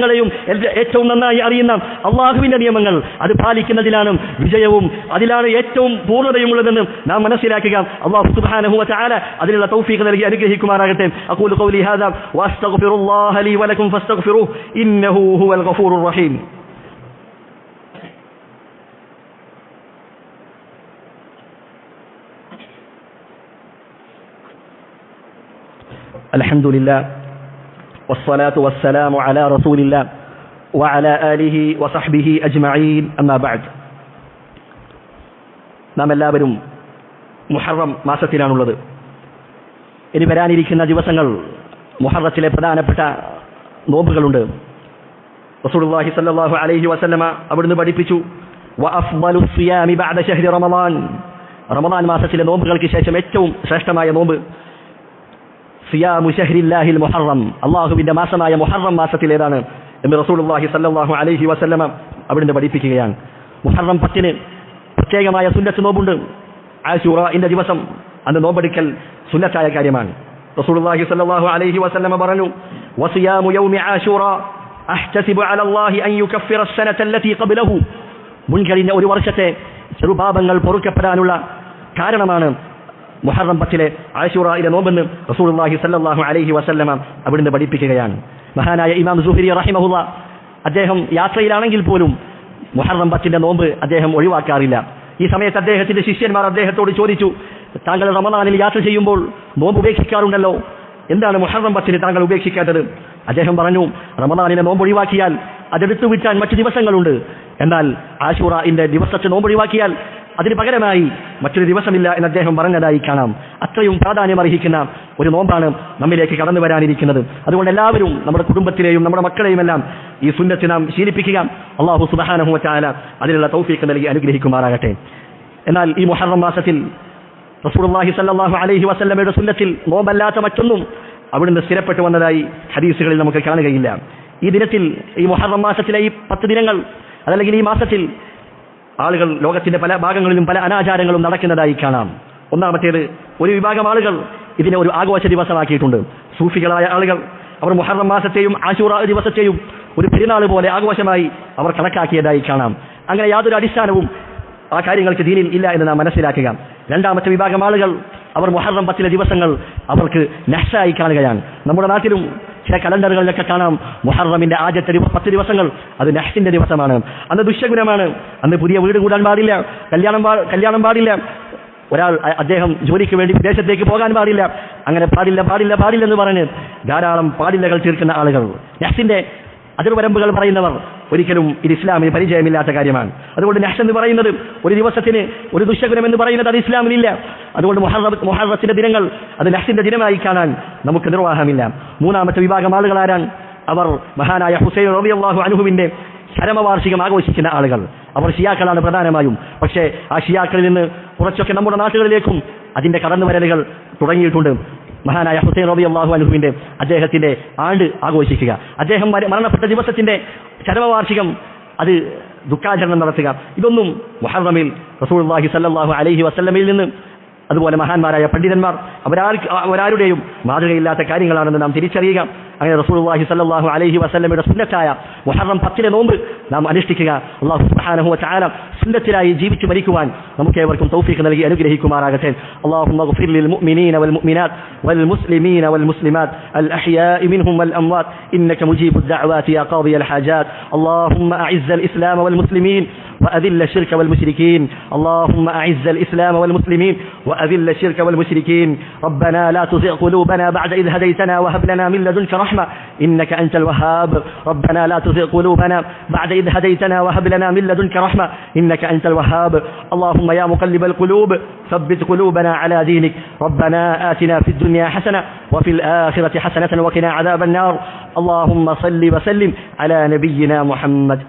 A: ഏറ്റവും നന്നായി അറിയുന്ന അള്ളാഹുവിന്റെ നിയമങ്ങൾ അത് പാലിക്കുന്നതിലാണ് വിജയവും, അതിലാണ് ഏറ്റവും പൂർണ്ണതയുമുള്ളതെന്ന് നാം മനസ്സിലാക്കുക. അല്ലാഹു സുബ്ഹാനഹു വ തആല അതിനുള്ള തൗഫീഖ് നൽകി അനുഗ്രഹിക്കുമാറാകട്ടെ. അഖൂലു ഖൗലി ഹാദാ വഅസ്തഗ്ഫിറുല്ലാഹ ലീ വലക്കും ഫസ്തഗ്ഫിറുഹു ഇന്നഹു ഹുവൽ ഗഫൂറുർ റഹീം. അൽഹംദുലില്ലാഹ് والصلاة والسلام على رسول الله وعلى آله وصحبه أجمعين أما بعد. നാം എല്ലാവരും മുഹറം മാസത്തിലാണുള്ളത്. ഇനി വരാനിരിക്കുന്ന ദിവസങ്ങൾ മുഹറത്തിലെ പ്രധാനപ്പെട്ട നോമ്പുകളുണ്ട്. റസൂലുള്ളാഹി സ്വല്ലല്ലാഹു അലൈഹി വസല്ലമ അവിടുന്ന് പഠിപ്പിച്ചു, വഅഫ്ളലു സിയാമി ബഅദ ശഹ്രി റമളാൻ, റമളാൻ മാസത്തിലെ നോമ്പുകൾക്ക് ശേഷം ഏറ്റവും ശ്രേഷ്ഠമായ നോമ്പ് സിയാമു ശഹ്രില്ലാഹിൽ മുഹറം, അല്ലാഹുവിന്റെ മാസമായ മുഹറം മാസത്തിലേതാണ് എന്ന് റസൂലുള്ളാഹി സ്വല്ലല്ലാഹു അലൈഹി വസല്ലമ അവിടുന്ന് പഠിപ്പിക്കുകയാണ്. മുഹറം 10 പ്രത്യേകമായ സുന്നത്ത് നോമ്പുണ്ട്. ആശൂറയുടെ ദിവസം അന്ന് നോമ്പെടുക്കൽ സുന്നത്തായ കാര്യമാണ്. റസൂലുള്ളാഹി സ്വല്ലല്ലാഹു അലൈഹി വസല്ലമ പറഞ്ഞു, വസിയാമു യൗമി ആശൂറ അഹ്തസിബു അലല്ലാഹി അൻ യുകഫിറ അസ്സനത അല്ലതി ഖബ്ലഹു. മുൻകഴിഞ്ഞ ഒരു വർഷത്തെ ചെറുപാപങ്ങൾ പൊറുക്കപ്പെടാനുള്ള കാരണമാണ് മുഹറം 10 ആശൂറയുടെ നോമ്പെന്ന് റസൂലുള്ളാഹി സ്വല്ലല്ലാഹു അലൈഹി വസല്ലമ അവിടുന്ന് പഠിപ്പിക്കുകയാണ്. മഹാനായ ഇമാം സുഹരി റഹിമഹുല്ലാഹ് അദ്ദേഹം യാത്രയിലാണെങ്കിൽ പോലും മുഹറം 10 നോമ്പ് അദ്ദേഹം ഒഴിവാക്കാറില്ല. ഈ സമയത്ത് അദ്ദേഹത്തിന്റെ ശിഷ്യന്മാർ അദ്ദേഹത്തോട് ചോദിച്ചു, താങ്കൾ റമദാനിൽ യാത്ര ചെയ്യുമ്പോൾ നോമ്പ് ഉപേക്ഷിക്കാറുണ്ടല്ലോ, എന്താണ് മുഹറം 10 താങ്കൾ ഉപേക്ഷിക്കാത്തത്? അദ്ദേഹം പറഞ്ഞു, റമദാനിലെ നോമ്പ് ഒഴിവാക്കിയാൽ അതെടുത്തു വിട്ടാൻ മറ്റു ദിവസങ്ങളുണ്ട്, എന്നാൽ ആശൂറയുടെ ദിവസത്തെ നോമ്പ് ഒഴിവാക്കിയാൽ അതിന് പകരമായി മറ്റൊരു ദിവസമില്ല എന്ന് അദ്ദേഹം പറഞ്ഞതായി കാണാം. അത്രയും പ്രാധാന്യം അർഹിക്കുന്ന ഒരു നോമ്പാണ് നമ്മിലേക്ക് കടന്നു വരാനിരിക്കുന്നത്. അതുകൊണ്ട് എല്ലാവരും നമ്മുടെ കുടുംബത്തിലെയും നമ്മുടെ മക്കളെയും എല്ലാം ഈ സുന്നത്ത് നാം ശീലിപ്പിക്കുക. അല്ലാഹു സുബ്ഹാനഹു വ തആല അതിനുള്ള തൗഫീഖ് നൽകി അനുഗ്രഹിക്കുമാറാകട്ടെ. എന്നാൽ ഈ മുഹറം മാസത്തിൽ റസൂലുള്ളാഹി സ്വല്ലല്ലാഹു അലൈഹി വസല്ലമയുടെ സുന്നത്തിൽ നോമ്പല്ലാത്ത മറ്റൊന്നും അവിടുന്ന് സ്ഥിരപ്പെട്ടു വന്നതായി ഹദീസുകളിൽ നമുക്ക് കാണുകയില്ല. ഈ ദിനത്തിൽ, ഈ മുഹറം മാസത്തിലെ ഈ 10 ദിനങ്ങൾ, അതല്ലെങ്കിൽ ഈ മാസത്തിൽ ആളുകൾ ലോകത്തിന്റെ പല ഭാഗങ്ങളിലും പല അനാചാരങ്ങളും നടക്കുന്നതായി കാണാം. ഒന്നാമത്തേത്, ഒരു വിഭാഗം ആളുകൾ ഇതിനെ ഒരു ആഘോഷ ദിവസമാക്കിയിട്ടുണ്ട്. സൂഫികളായ ആളുകൾ അവർ മുഹറം മാസത്തെയും ആശൂറ ദിവസത്തെയും ഒരു പെരുന്നാൾ പോലെ ആഘോഷമായി അവർ കണക്കാക്കിയതായി കാണാം. അങ്ങനെ യാതൊരു അടിസ്ഥാനവും ആ കാര്യങ്ങൾക്ക് ദീനിൽ ഇല്ല എന്ന് നാം മനസ്സിലാക്കുക. രണ്ടാമത്തെ വിഭാഗം ആളുകൾ അവർ മുഹറം 10 ദിവസങ്ങൾ അവർക്ക് നഹ്സായി കാണുകയാണ്. നമ്മുടെ നാട്ടിലും ചില കലണ്ടറുകളിലൊക്കെ കാണാം, മുഹറമിന്റെ ആദ്യത്തെ 10 ദിവസങ്ങൾ അത് നഹ്സിന്റെ ദിവസമാണ്, അന്ന് ദുശ്ശഗുണമാണ്, അന്ന് പുതിയ വീട് കൂടാൻ പാടില്ല, കല്യാണം പാടില്ല, ഒരാൾ അദ്ദേഹം ജോലിക്ക് വേണ്ടി വിദേശത്തേക്ക് പോകാൻ പാടില്ല, അങ്ങനെ പാടില്ലെന്ന് പറഞ്ഞ് ധാരാളം പാടില്ലകൾ തീർക്കുന്ന ആളുകൾ, നഹ്സിന്റെ അതിർവരമ്പുകൾ പറയുന്നവർ, ഒരിക്കലും ഇത് ഇസ്ലാമിന് പരിചയമില്ലാത്ത കാര്യമാണ്. അതുകൊണ്ട് നഹ്സ് എന്ന് പറയുന്നത് ഒരു ദിവസത്തിന് ഒരു ദുശ്ശകുനം എന്ന് പറയുന്നത് അത് ഇസ്ലാമിലില്ല. അതുകൊണ്ട് മുഹറത്തിന്റെ ദിനങ്ങൾ അത് നഹ്സിന്റെ ദിനമായി കാണാൻ നമുക്ക് നിർവാഹമില്ല. മൂന്നാമത്തെ വിഭാഗം ആളുകൾ ആരാണ്? അവർ മഹാനായ ഹുസൈൻ റളിയല്ലാഹു അൻഹുവിന്റെ ചരമവാർഷികം ആഘോഷിക്കുന്ന ആളുകൾ. അവർ ഷിയാക്കളാണ് പ്രധാനമായും. പക്ഷേ ആ ഷിയാക്കളിൽ നിന്ന് കുറച്ചൊക്കെ നമ്മുടെ നാട്ടുകളിലേക്കും അതിന്റെ കടന്നുവരലുകൾ തുടങ്ങിയിട്ടുണ്ട്. മഹാനായ ഹുസൈൻ റളിയല്ലാഹു അൻഹുവിന്റെ അദ്ദേഹത്തിന്റെ ആണ്ട് ആഘോഷിക്കുക, അദ്ദേഹം മരണപ്പെട്ട ദിവസത്തിന്റെ ചരമവാർഷികം അത് ദുഃഖാചരണം നടത്തുക, ഇതൊന്നും മുഹറമിൽ റസൂലുള്ളാഹി സ്വല്ലല്ലാഹു അലൈഹി വസല്ലമയിൽ നിന്ന് അതുപോലെ മഹാന്മാരായ പണ്ഡിതന്മാർ അവരാരുടെയും മാതൃകയില്ലാത്ത കാര്യങ്ങളാണെന്ന് നാം തിരിച്ചറിയുക. അങ്ങനെ റസൂലുള്ളാഹി സ്വല്ലല്ലാഹു അലൈഹി വസല്ലമയുടെ സുന്നത്തായ മുഹറം 10 നോമ്പ് നാം അനുഷ്ഠിക്കുക. അല്ലാഹു സുബ്ഹാനഹു വ തആല സുന്നത്തിലായി ജീവിച്ചു മരിക്കുവാൻ നമുക്കേവർക്കും തൗഫീഖ് നൽകി അനുഗ്രഹിക്കുമാറാകട്ടെ. അല്ലാഹുമ്മ ഗ്ഫിർ ലിൽ മുഅ്മിനീന വൽ മുഅ്മിനാത്ത് വൽ മുസ്ലിമീന വൽ മുസ്ലിമാത്ത് അൽ അഹ്യാഇ മിൻഹും വൽ അംവാത്ത് ഇന്നക മുജീബുദ് ദഅവാതി യാ ഖാദിയൽ ഹാജാത്ത്. അല്ലാഹുമ്മ അഇസ്സൽ ഇസ്ലാമ വൽ മുസ്ലിമീൻ وأذل الشرك والمشركين. اللهم أعز الإسلام والمسلمين وأذل الشرك والمشركين. ربنا لا تزغ قلوبنا بعد إذ هديتنا وهب لنا من لدنك رحمة إنك أنت الوهاب. ربنا لا تزغ قلوبنا بعد إذ هديتنا وهب لنا من لدنك رحمة إنك أنت الوهاب. اللهم يا مقلب القلوب ثبت قلوبنا على دينك. ربنا آتنا في الدنيا حسنة وفي الآخرة حسنة وقنا عذاب النار. اللهم صل وسلم على نبينا محمد.